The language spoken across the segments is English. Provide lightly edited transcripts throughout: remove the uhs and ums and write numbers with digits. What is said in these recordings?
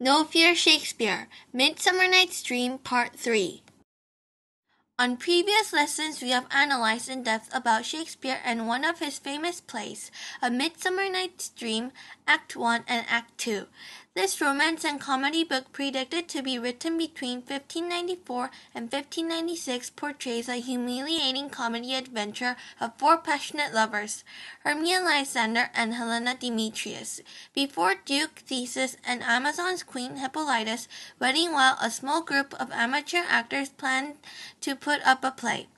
No Fear Shakespeare, Midsummer Night's Dream, Part 3. On previous lessons, we have analyzed in depth about Shakespeare and one of his famous plays, A Midsummer Night's Dream, Act 1 and Act 2. This romance and comedy book, predicted to be written between 1594 and 1596, portrays a humiliating comedy adventure of four passionate lovers, Hermia Lysander and Helena Demetrius, before Duke Theseus and Amazon's Queen Hippolytus wedding, while a small group of amateur actors plan to put up a play.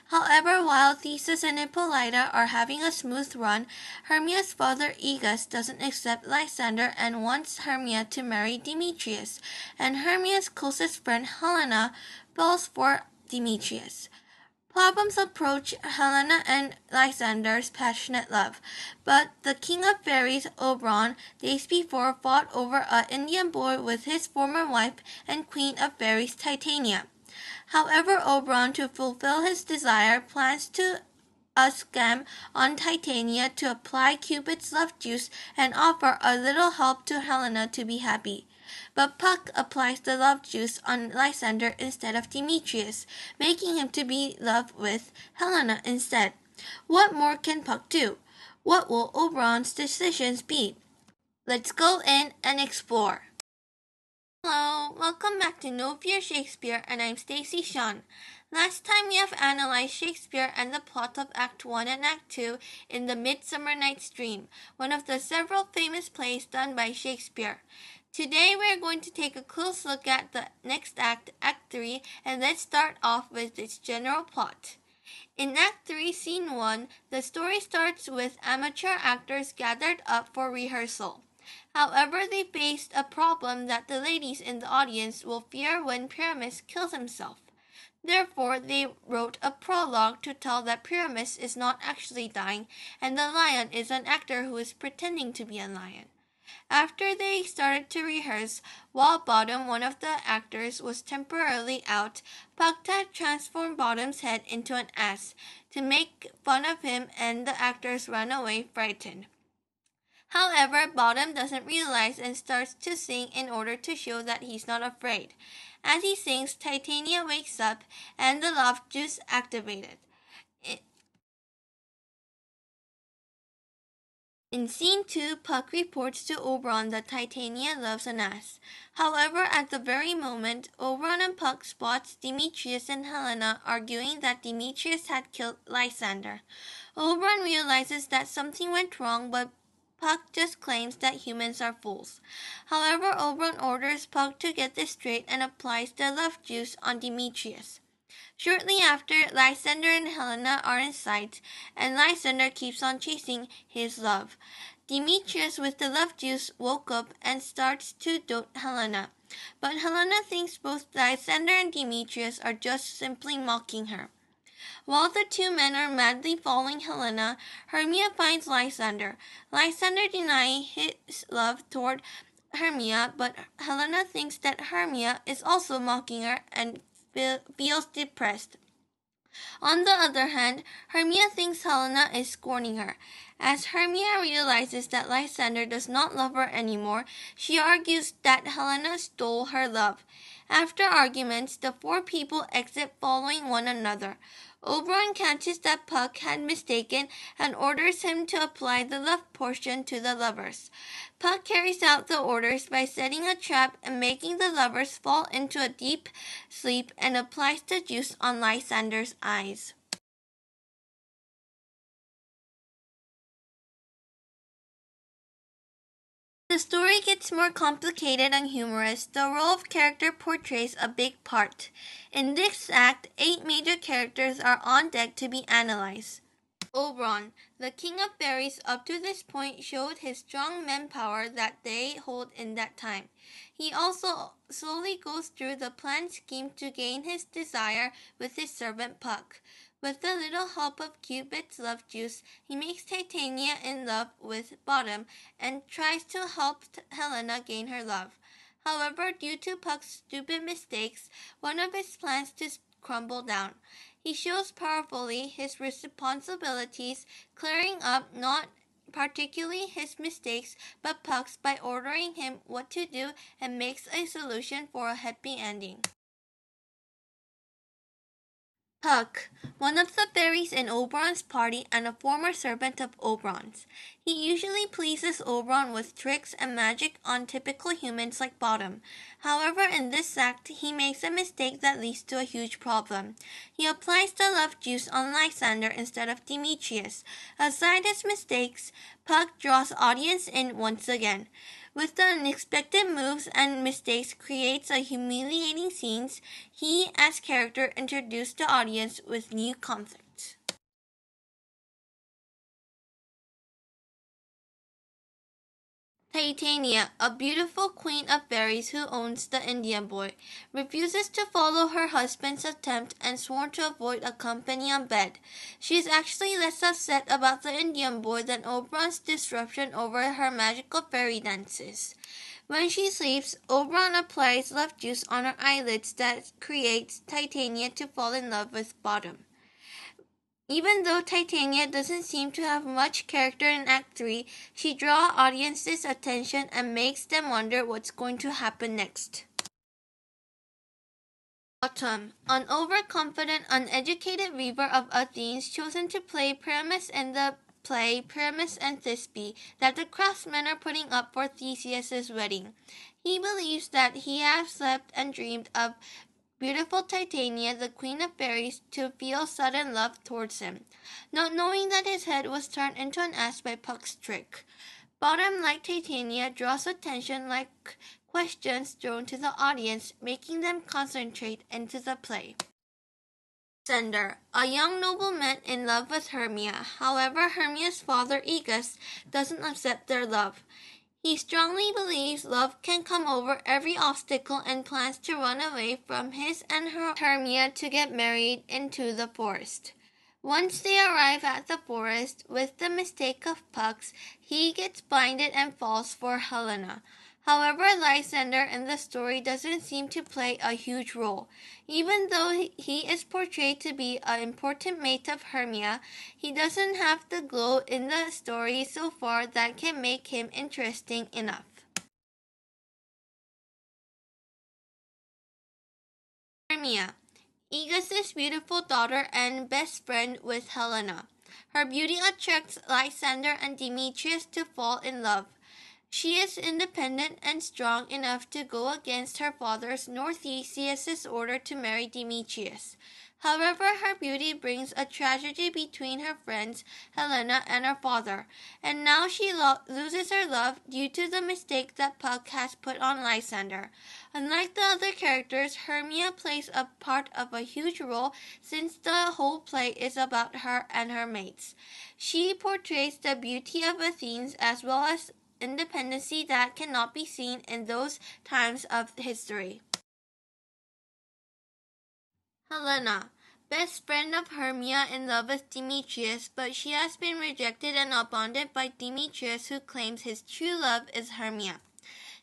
However, while Theseus and Hippolyta are having a smooth run, Hermia's father Aegus doesn't accept Lysander and wants Hermia to marry Demetrius, and Hermia's closest friend Helena falls for Demetrius. Problems approach Helena and Lysander's passionate love, but the king of fairies, Oberon, days before fought over an Indian boy with his former wife and queen of fairies, Titania. However, Oberon, to fulfill his desire, plans to a scam on Titania to apply Cupid's love juice and offer a little help to Helena to be happy. But Puck applies the love juice on Lysander instead of Demetrius, making him to be in love with Helena instead. What more can Puck do? What will Oberon's decisions be? Let's go in and explore. Hello, welcome back to No Fear Shakespeare, and I'm Stacy Sean. Last time we have analyzed Shakespeare and the plot of Act 1 and Act 2 in The Midsummer Night's Dream, one of the several famous plays done by Shakespeare. Today we are going to take a close look at the next act, Act 3, and let's start off with its general plot. In Act 3, Scene 1, the story starts with amateur actors gathered up for rehearsal. However, they faced a problem that the ladies in the audience will fear when Pyramus kills himself. Therefore, they wrote a prologue to tell that Pyramus is not actually dying, and the lion is an actor who is pretending to be a lion. After they started to rehearse, while Bottom, one of the actors, was temporarily out, Puck transformed Bottom's head into an ass to make fun of him, and the actors ran away frightened. However, Bottom doesn't realize and starts to sing in order to show that he's not afraid. As he sings, Titania wakes up and the love juice activated. In Scene 2, Puck reports to Oberon that Titania loves an ass. However, at the very moment, Oberon and Puck spots Demetrius and Helena arguing that Demetrius had killed Lysander. Oberon realizes that something went wrong, but Puck just claims that humans are fools. However, Oberon orders Puck to get this straight and applies the love juice on Demetrius. Shortly after, Lysander and Helena are in sight, and Lysander keeps on chasing his love. Demetrius, with the love juice, woke up and starts to dote Helena. But Helena thinks both Lysander and Demetrius are just simply mocking her. While the two men are madly following Helena, Hermia finds Lysander. Lysander denies his love toward Hermia, but Helena thinks that Hermia is also mocking her and feels depressed. On the other hand, Hermia thinks Helena is scorning her. As Hermia realizes that Lysander does not love her anymore, she argues that Helena stole her love. After arguments, the four people exit following one another. Oberon catches that Puck had mistaken and orders him to apply the love potion to the lovers. Puck carries out the orders by setting a trap and making the lovers fall into a deep sleep, and applies the juice on Lysander's eyes. The story gets more complicated and humorous. The role of character portrays a big part. In this act, 8 major characters are on deck to be analyzed. Oberon, the king of fairies, up to this point showed his strong manpower that they hold in that time. He also slowly goes through the planned scheme to gain his desire with his servant Puck. With a little help of Cupid's love juice, he makes Titania in love with Bottom and tries to help Helena gain her love. However, due to Puck's stupid mistakes, one of his plans to crumble down. He shows powerfully his responsibilities, clearing up not particularly his mistakes, but Puck's by ordering him what to do and makes a solution for a happy ending. Puck, one of the fairies in Oberon's party and a former servant of Oberon's. He usually pleases Oberon with tricks and magic on typical humans like Bottom. However, in this act, he makes a mistake that leads to a huge problem. He applies the love juice on Lysander instead of Demetrius. Aside his mistakes, Puck draws audience in once again. With the unexpected moves and mistakes creates a humiliating scenes, he as character introduced the audience with new conflicts. Titania, a beautiful queen of fairies who owns the Indian boy, refuses to follow her husband's attempt and sworn to avoid a company on bed. She is actually less upset about the Indian boy than Oberon's disruption over her magical fairy dances. When she sleeps, Oberon applies love juice on her eyelids that creates Titania to fall in love with Bottom. Even though Titania doesn't seem to have much character in Act 3, she draws audiences' attention and makes them wonder what's going to happen next. Bottom, an overconfident, uneducated weaver of Athens chosen to play Pyramus in the play Pyramus and Thisbe that the craftsmen are putting up for Theseus's wedding. He believes that he has slept and dreamed of beautiful Titania, the queen of fairies, to feel sudden love towards him, not knowing that his head was turned into an ass by Puck's trick. Bottom, like Titania, draws attention like questions thrown to the audience, making them concentrate into the play. Lysander, a young nobleman in love with Hermia. However, Hermia's father, Aegus, doesn't accept their love. He strongly believes love can come over every obstacle and plans to run away from his and her Hermia to get married into the forest. Once they arrive at the forest, with the mistake of Puck's, he gets blinded and falls for Helena. However, Lysander in the story doesn't seem to play a huge role. Even though he is portrayed to be an important mate of Hermia, he doesn't have the glow in the story so far that can make him interesting enough. Hermia, Aegus' beautiful daughter and best friend with Helena. Her beauty attracts Lysander and Demetrius to fall in love. She is independent and strong enough to go against her father's nor Theseus' order to marry Demetrius. However, her beauty brings a tragedy between her friends Helena and her father, and now she loses her love due to the mistake that Puck has put on Lysander. Unlike the other characters, Hermia plays a part of a huge role since the whole play is about her and her mates. She portrays the beauty of Athens as well as independency that cannot be seen in those times of history. Helena, best friend of Hermia in love with Demetrius, but she has been rejected and abandoned by Demetrius, who claims his true love is Hermia.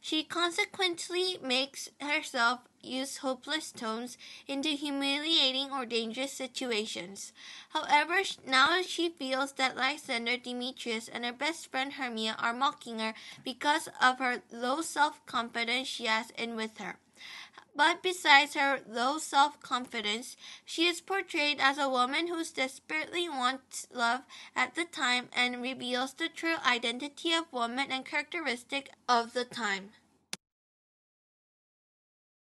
She consequently makes herself use hopeless tones into humiliating or dangerous situations. However, now she feels that Lysander, Demetrius, and her best friend Hermia are mocking her because of her low self-confidence she has in with her. But besides her low self-confidence, she is portrayed as a woman who desperately wants love at the time and reveals the true identity of woman and characteristic of the time.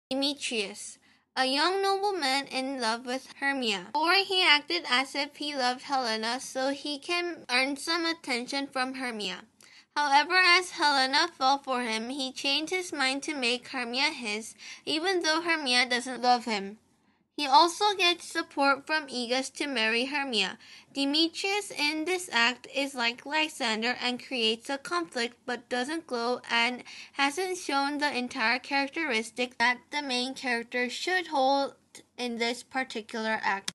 Demetrius, a young nobleman in love with Hermia. Before he acted as if he loved Helena so he can earn some attention from Hermia. However, as Helena fell for him, he changed his mind to make Hermia his, even though Hermia doesn't love him. He also gets support from Aegus to marry Hermia. Demetrius in this act is like Lysander and creates a conflict but doesn't glow and hasn't shown the entire characteristic that the main character should hold in this particular act.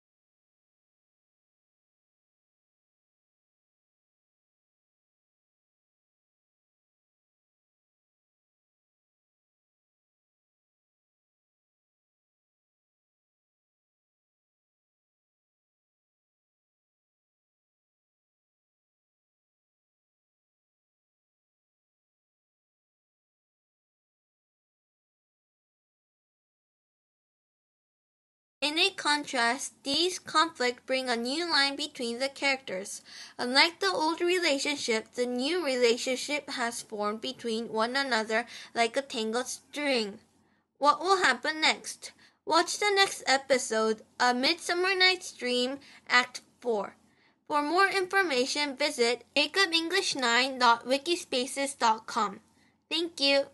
In a contrast, these conflicts bring a new line between the characters. Unlike the old relationship, the new relationship has formed between one another like a tangled string. What will happen next? Watch the next episode, A Midsummer Night's Dream, Act 4. For more information, visit makeupenglish9.wikispaces.com. Thank you.